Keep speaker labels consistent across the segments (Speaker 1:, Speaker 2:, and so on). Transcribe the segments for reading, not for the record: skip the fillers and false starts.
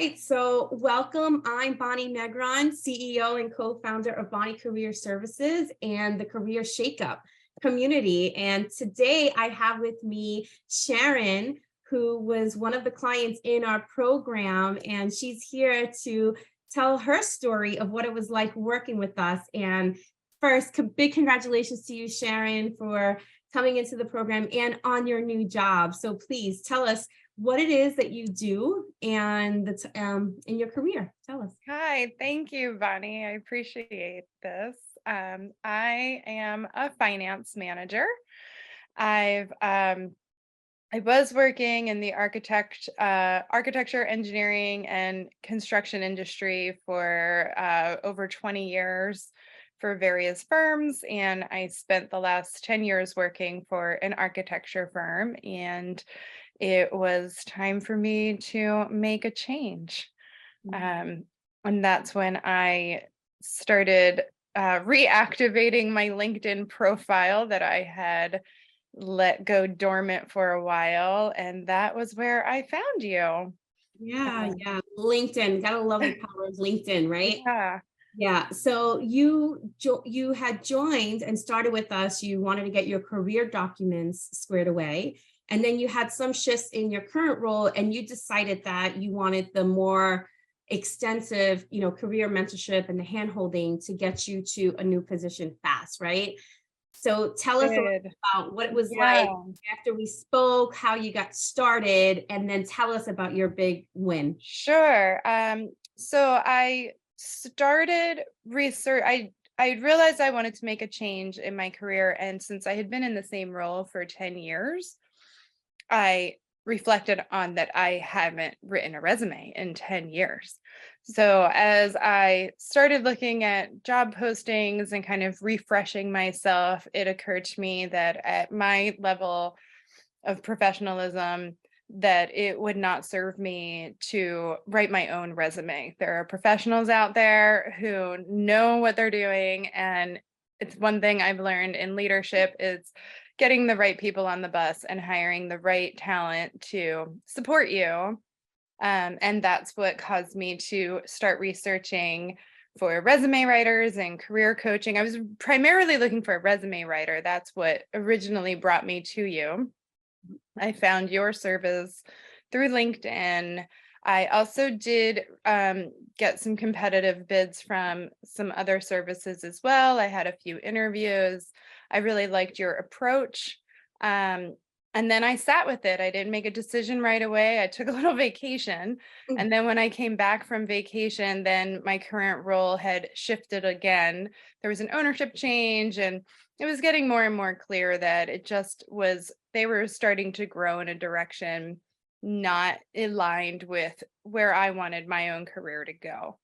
Speaker 1: Right, so welcome. I'm Bonnie Negron, CEO and co-founder of Bonnie Career Services and the Career Shakeup community. And today I have with me Sharon, who was one of the clients in our program, and she's here to tell her story of what it was like working with us. And first, big congratulations to you, Sharon, for coming into the program and on your new job. So please tell us what it is that you do and in your career. Tell us.
Speaker 2: Hi, thank you, Bonnie. I appreciate this. I am a finance manager. I've I was working in the architecture, engineering, and construction industry for over 20 years for various firms, and I spent the last 10 years working for an architecture firm, and it was time for me to make a change.
Speaker 1: Mhm.
Speaker 2: Um, and that's when I started reactivating my LinkedIn profile that I had let go dormant for a while. And that was where I found you.
Speaker 1: Yeah,
Speaker 2: Um,
Speaker 1: yeah. LinkedIn, gotta love the power of LinkedIn, right?
Speaker 2: yeah,
Speaker 1: Yeah. So you had joined and started with us. You wanted to get your career documents squared away, and then you had some shifts in your current role, and you decided that you wanted the more extensive, career mentorship and the handholding to get you to a new position fast, right? So tell us a little
Speaker 2: did.
Speaker 1: about what it was
Speaker 2: Yeah,
Speaker 1: like after we spoke, how you got started, and then tell us about your big win.
Speaker 2: sure. So I started research. I realized I wanted to make a change in my career, and since I had been in the same role for 10 years, I reflected on that I haven't written a resume in 10 years. So as I started looking at job postings and kind of refreshing myself, it occurred to me that at my level of professionalism, that it would not serve me to write my own resume. There are professionals out there who know what they're doing, and it's one thing I've learned in leadership is getting the right people on the bus and hiring the right talent to support you. And that's what caused me to start researching for resume writers and career coaching. I was primarily looking for a resume writer. That's what originally brought me to you. I found your service through LinkedIn. I also did get some competitive bids from some other services as well. I had a few interviews. I really liked your approach. Um, and then I sat with it. I didn't make a decision right away. I took a little vacation.
Speaker 1: Mm.
Speaker 2: And then when I came back from vacation, then my current role had shifted again. There was an ownership change, and it was getting more and more clear that it just was, they were starting to grow in a direction not aligned with where I wanted my own career to go.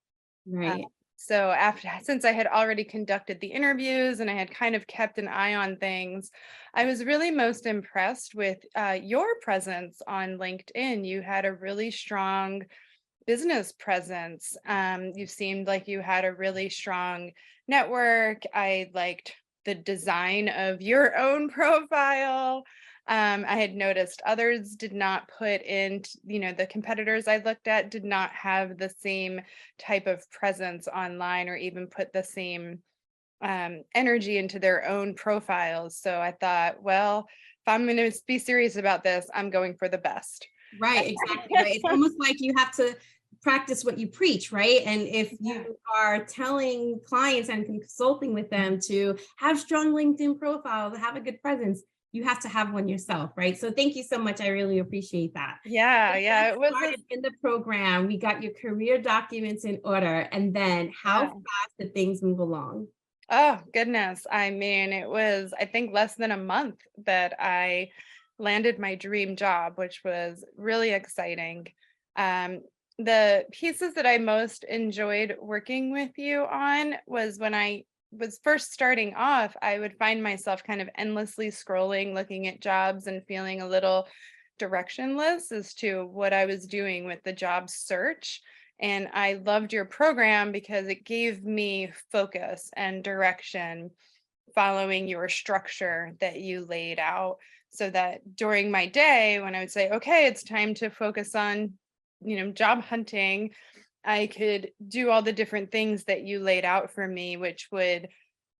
Speaker 2: Uh,
Speaker 1: Right.
Speaker 2: so since I had already conducted the interviews and I had kind of kept an eye on things, I was really most impressed with your presence on LinkedIn. You had a really strong business presence. You seemed like you had a really strong network. I liked the design of your own profile. I had noticed others did not put in, the competitors I looked at did not have the same type of presence online or even put the same energy into their own profiles. So I thought, well, if I'm going to be serious about this, I'm going for the best.
Speaker 1: Right, exactly, right. It's almost like you have to practice what you preach, right? And if
Speaker 2: Yeah.
Speaker 1: you are telling clients and consulting with them to have strong LinkedIn profiles, have a good presence, you have to have one yourself, right? So thank you so much. I really appreciate that.
Speaker 2: Yeah,
Speaker 1: So
Speaker 2: yeah,
Speaker 1: got
Speaker 2: it was a
Speaker 1: started in the program. We got your career documents in order. And then how
Speaker 2: yeah.
Speaker 1: fast did things move along?
Speaker 2: Oh, goodness. I mean, it was, I think, less than a month that I landed my dream job, which was really exciting. Um, the pieces that I most enjoyed working with you on was when I was first starting off, I would find myself kind of endlessly scrolling, looking at jobs and feeling a little directionless as to what I was doing with the job search. And I loved your program because it gave me focus and direction following your structure that you laid out so that during my day, when I would say, okay, it's time to focus on job hunting, I could do all the different things that you laid out for me, which would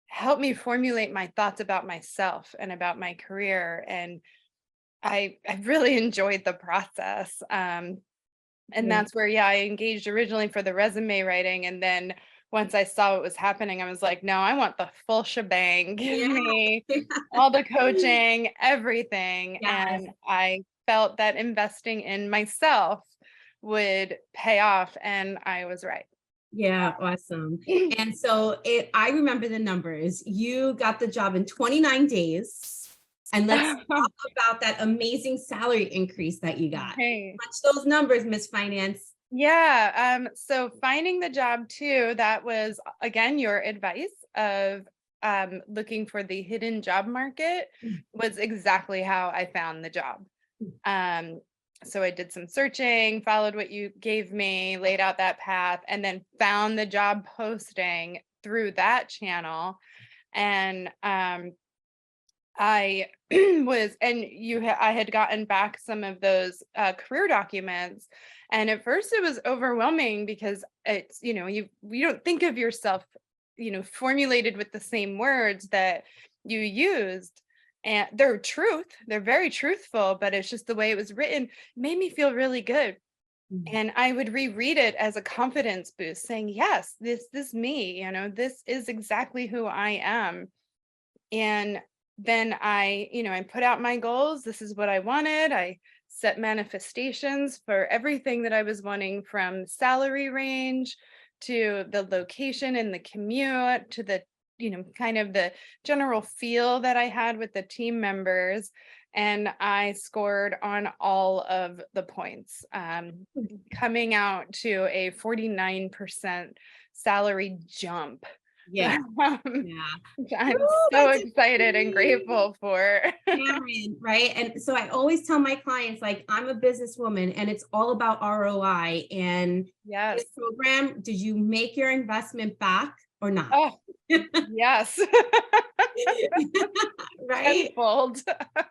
Speaker 2: help me formulate my thoughts about myself and about my career. And I really enjoyed the process. And
Speaker 1: Yeah.
Speaker 2: that's where, yeah, I engaged originally for the resume writing. And then once I saw what was happening, I was like, no, I want the full shebang. Give
Speaker 1: Yeah.
Speaker 2: me all the coaching, everything.
Speaker 1: Yes.
Speaker 2: And I felt that investing in myself would pay off. And I was right.
Speaker 1: Yeah, awesome. And so I remember the numbers. You got the job in 29 days. And let's talk about that amazing salary increase that you got.
Speaker 2: Hey.
Speaker 1: Punch those numbers, Miss Finance.
Speaker 2: Yeah. So finding the job too, that was again your advice of looking for the hidden job market was exactly how I found the job. Um, so I did some searching, followed what you gave me, laid out that path, and then found the job posting through that channel. And I I had gotten back some of those career documents. And at first it was overwhelming because it's, you don't think of yourself, formulated with the same words that you used. And they're very truthful, but it's just the way it was written made me feel really good.
Speaker 1: Mhm.
Speaker 2: And I would reread it as a confidence boost, saying, yes, this me, this is exactly who I am. And then I put out my goals. This is what I wanted. I set manifestations for everything that I was wanting, from salary range to the location and the commute to the, kind of the general feel that I had with the team members. And I scored on all of the points, coming out to a 49% salary jump.
Speaker 1: Yeah,
Speaker 2: Um,
Speaker 1: yeah.
Speaker 2: which I'm
Speaker 1: Woo,
Speaker 2: so
Speaker 1: that's
Speaker 2: excited and
Speaker 1: exciting.
Speaker 2: grateful for.
Speaker 1: Sharon, right? And so I always tell my clients, like, I'm a businesswoman and it's all about ROI. And
Speaker 2: Yes.
Speaker 1: this program, did you make your investment back or not?
Speaker 2: Oh, yes.
Speaker 1: Right?
Speaker 2: Tenfold.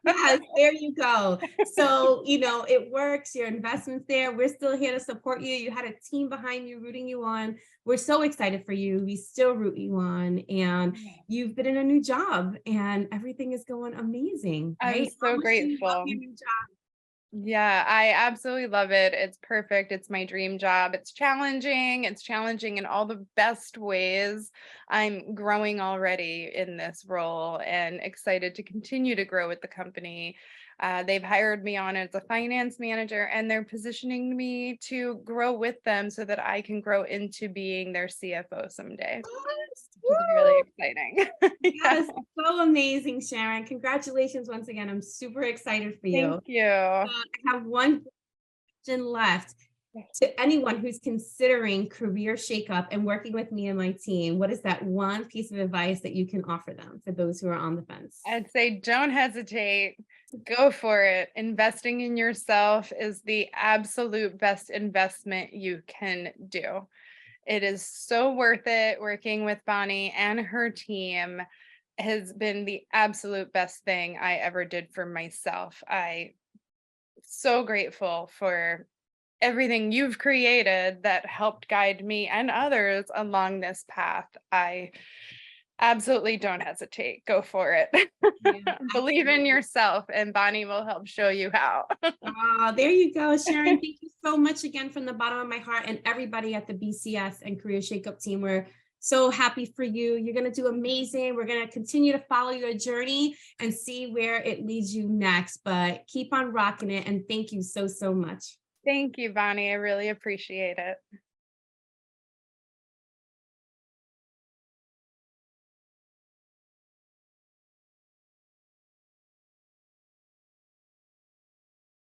Speaker 1: Yes, there you go. So, it works, your investment's there. We're still here to support you. You had a team behind you, rooting you on. We're so excited for you. We still root you on. And you've been in a new job and everything is going amazing,
Speaker 2: I'm
Speaker 1: right? How
Speaker 2: so
Speaker 1: much do you love your
Speaker 2: grateful.
Speaker 1: new job?
Speaker 2: Yeah, I absolutely love it. It's perfect. It's my dream job. It's challenging. It's challenging in all the best ways. I'm growing already in this role and excited to continue to grow with the company. They've hired me on as a finance manager, and they're positioning me to grow with them so that I can grow into being their CFO someday,
Speaker 1: Yes.
Speaker 2: which is really
Speaker 1: Woo!
Speaker 2: exciting. Yeah,
Speaker 1: Yes, so amazing, Sharon. Congratulations once again. I'm super excited for you.
Speaker 2: thank you.
Speaker 1: I have one question left. To anyone who's considering career shakeup and working with me and my team, what is that one piece of advice that you can offer them for those who are on the fence?
Speaker 2: I'd say don't hesitate. Go for it. Investing in yourself is the absolute best investment you can do. It is so worth it. Working with Bonnie and her team has been the absolute best thing I ever did for myself. I so grateful for everything you've created that helped guide me and others along this path. I absolutely don't hesitate. Go for it.
Speaker 1: Yeah,
Speaker 2: Believe in
Speaker 1: absolutely.
Speaker 2: yourself, and Bonnie will help show you how.
Speaker 1: There you go, Sharon. Thank you so much again from the bottom of my heart, and everybody at the BCS and Career Shakeup team. We're so happy for you. You're going to do amazing. We're going to continue to follow your journey and see where it leads you next, but keep on rocking it. And thank you so, so much.
Speaker 2: Thank you, Bonnie. I really appreciate it.